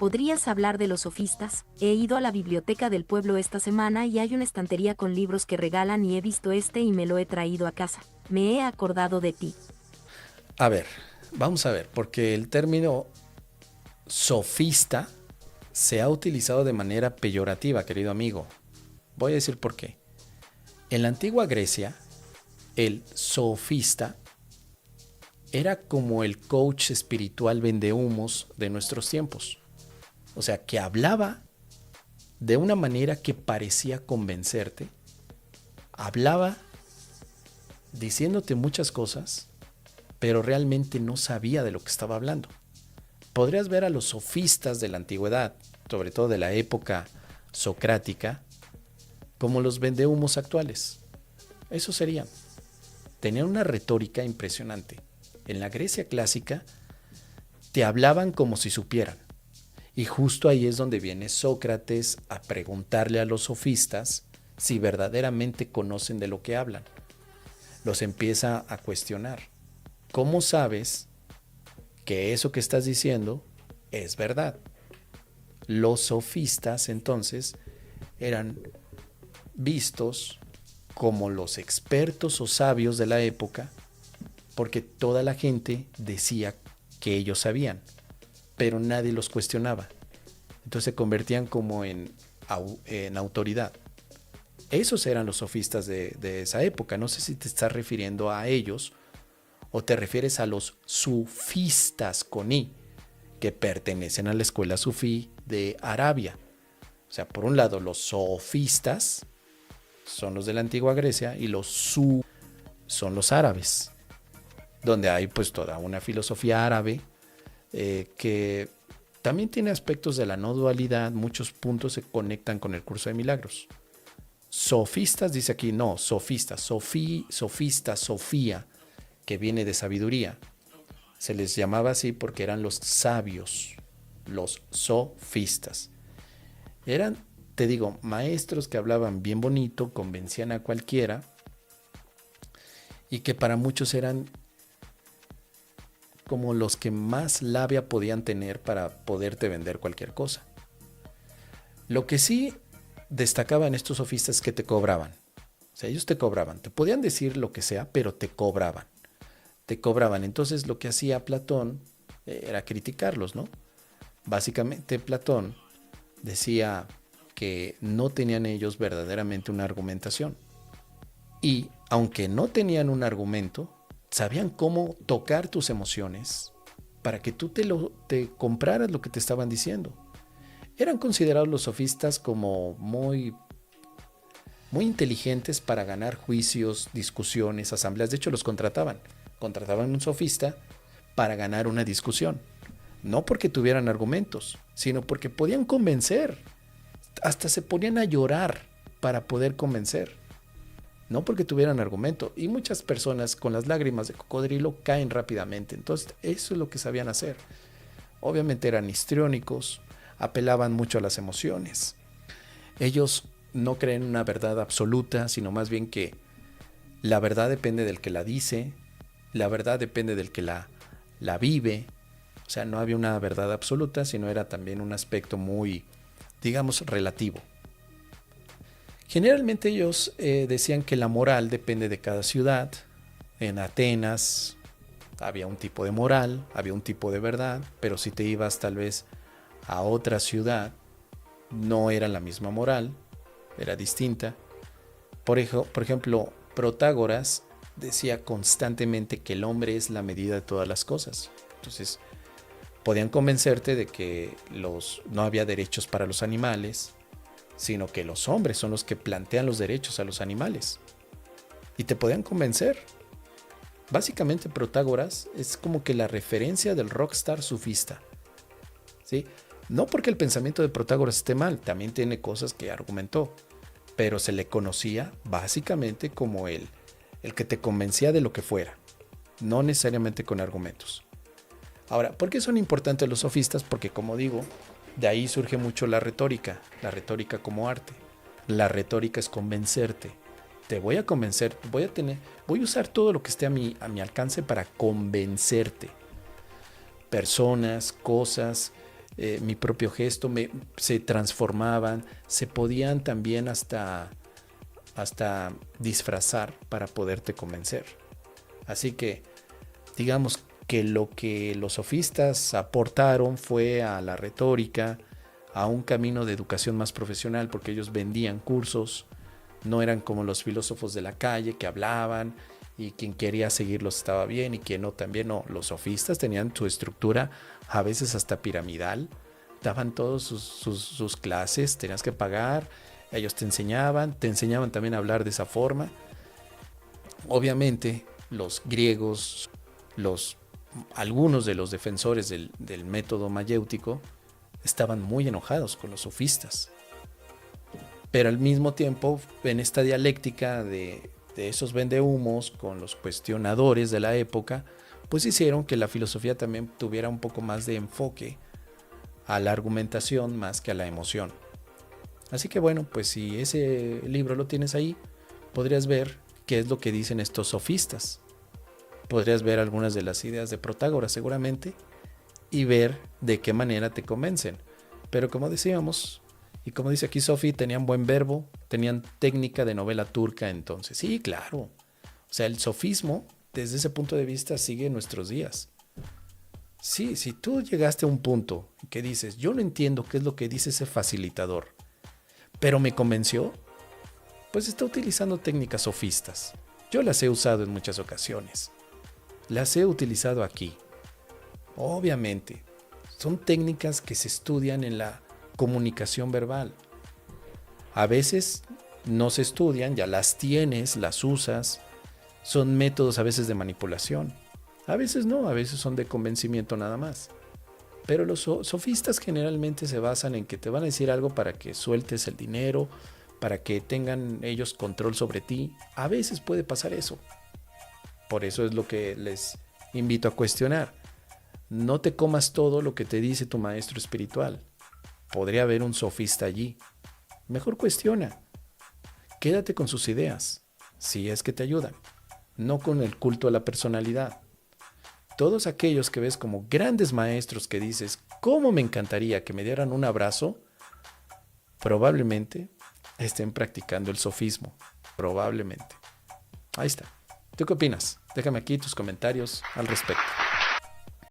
¿Podrías hablar de los sofistas? He ido a la biblioteca del pueblo esta semana y hay una estantería con libros que regalan y he visto este y me lo he traído a casa. Me he acordado de ti. A ver, vamos a ver, porque el término sofista se ha utilizado de manera peyorativa, querido amigo. Voy a decir por qué. En la antigua Grecia, el sofista era como el coach espiritual vendehumos de nuestros tiempos. O sea, que hablaba de una manera que parecía convencerte, hablaba diciéndote muchas cosas, pero realmente no sabía de lo que estaba hablando. Podrías ver a los sofistas de la antigüedad, sobre todo de la época socrática, como los vendehumos actuales. Eso serían. Tenían una retórica impresionante. En la Grecia clásica te hablaban como si supieran. Y justo ahí es donde viene Sócrates a preguntarle a los sofistas si verdaderamente conocen de lo que hablan. Los empieza a cuestionar. ¿Cómo sabes que eso que estás diciendo es verdad? Los sofistas entonces eran vistos como los expertos o sabios de la época porque toda la gente decía que ellos sabían, pero nadie los cuestionaba. Entonces se convertían como en autoridad. Esos eran los sofistas de esa época. No sé si te estás refiriendo a ellos o te refieres a los sufistas con I, que pertenecen a la escuela sufí de Arabia. O sea, por un lado los sofistas son los de la antigua Grecia y los son los árabes, donde hay pues toda una filosofía árabe que también tiene aspectos de la no dualidad. Muchos puntos se conectan con el curso de milagros. Sofistas dice aquí, no, sofistas, sofista, sofía, que viene de sabiduría. Se les llamaba así porque eran los sabios, los sofistas. Eran, te digo, maestros que hablaban bien bonito, convencían a cualquiera y que para muchos eran como los que más labia podían tener para poderte vender cualquier cosa. Lo que sí destacaban estos sofistas es que te cobraban. O sea, ellos te cobraban. Te podían decir lo que sea, pero te cobraban. Te cobraban. Entonces lo que hacía Platón era criticarlos, ¿no? Básicamente Platón decía que no tenían ellos verdaderamente una argumentación. Y aunque no tenían un argumento, sabían cómo tocar tus emociones para que tú te compraras lo que te estaban diciendo. Eran considerados los sofistas como muy inteligentes para ganar juicios, discusiones, asambleas. De hecho, los contrataban. Contrataban un sofista para ganar una discusión. No porque tuvieran argumentos, sino porque podían convencer. Hasta se ponían a llorar para poder convencer. No porque tuvieran argumento. Y muchas personas con las lágrimas de cocodrilo caen rápidamente. Entonces, eso es lo que sabían hacer. Obviamente eran histriónicos, apelaban mucho a las emociones. Ellos no creen en una verdad absoluta, sino más bien que la verdad depende del que la dice, la verdad depende del que la vive. O sea, no había una verdad absoluta, sino era también un aspecto muy, digamos, relativo. Generalmente ellos decían que la moral depende de cada ciudad. En Atenas había un tipo de moral, había un tipo de verdad, pero si te ibas tal vez a otra ciudad, no era la misma moral, era distinta. Por ejemplo, Protágoras decía constantemente que el hombre es la medida de todas las cosas. Entonces, podían convencerte de que no había derechos para los animales, sino que los hombres son los que plantean los derechos a los animales. Y te podían convencer. Básicamente Protágoras es como que la referencia del rockstar sufista, ¿sí? No porque el pensamiento de Protágoras esté mal, también tiene cosas que argumentó, pero se le conocía básicamente como el que te convencía de lo que fuera, no necesariamente con argumentos. Ahora, ¿por qué son importantes los sofistas? Porque, como digo, de ahí surge mucho la retórica como arte. La retórica es convencerte. Te voy a convencer, voy a usar todo lo que esté a mi alcance para convencerte. Personas, cosas, mi propio gesto, se transformaban, se podían también hasta disfrazar para poderte convencer. Así que digamos que lo que los sofistas aportaron fue a la retórica, a un camino de educación más profesional, porque ellos vendían cursos, no eran como los filósofos de la calle que hablaban y quien quería seguirlos estaba bien y quien no también. No, los sofistas tenían su estructura a veces hasta piramidal, daban todas sus clases, tenías que pagar, ellos te enseñaban también a hablar de esa forma. Obviamente los griegos, algunos de los defensores del método mayéutico estaban muy enojados con los sofistas, pero al mismo tiempo en esta dialéctica de esos vendehumos con los cuestionadores de la época, pues hicieron que la filosofía también tuviera un poco más de enfoque a la argumentación más que a la emoción. Así que bueno, pues si ese libro lo tienes ahí, podrías ver qué es lo que dicen estos sofistas. Podrías ver algunas de las ideas de Protágoras seguramente y ver de qué manera te convencen. Pero como decíamos, y como dice aquí Sofi, tenían buen verbo, tenían técnica de novela turca entonces. Sí, claro. O sea, el sofismo, desde ese punto de vista, sigue en nuestros días. Sí, si tú llegaste a un punto que dices, yo no entiendo qué es lo que dice ese facilitador, pero me convenció, pues está utilizando técnicas sofistas. Yo las he usado en muchas ocasiones. Las he utilizado aquí. Obviamente, son técnicas que se estudian en la comunicación verbal. A veces no se estudian, ya las tienes, las usas. Son métodos a veces de manipulación. A veces no, a veces son de convencimiento nada más. Pero los sofistas generalmente se basan en que te van a decir algo para que sueltes el dinero, para que tengan ellos control sobre ti. A veces puede pasar eso. Por eso es lo que les invito a cuestionar. No te comas todo lo que te dice tu maestro espiritual. Podría haber un sofista allí. Mejor cuestiona. Quédate con sus ideas, si es que te ayudan. No con el culto a la personalidad. Todos aquellos que ves como grandes maestros que dices, ¿cómo me encantaría que me dieran un abrazo? Probablemente estén practicando el sofismo. Probablemente. Ahí está. ¿Tú qué opinas? Déjame aquí tus comentarios al respecto.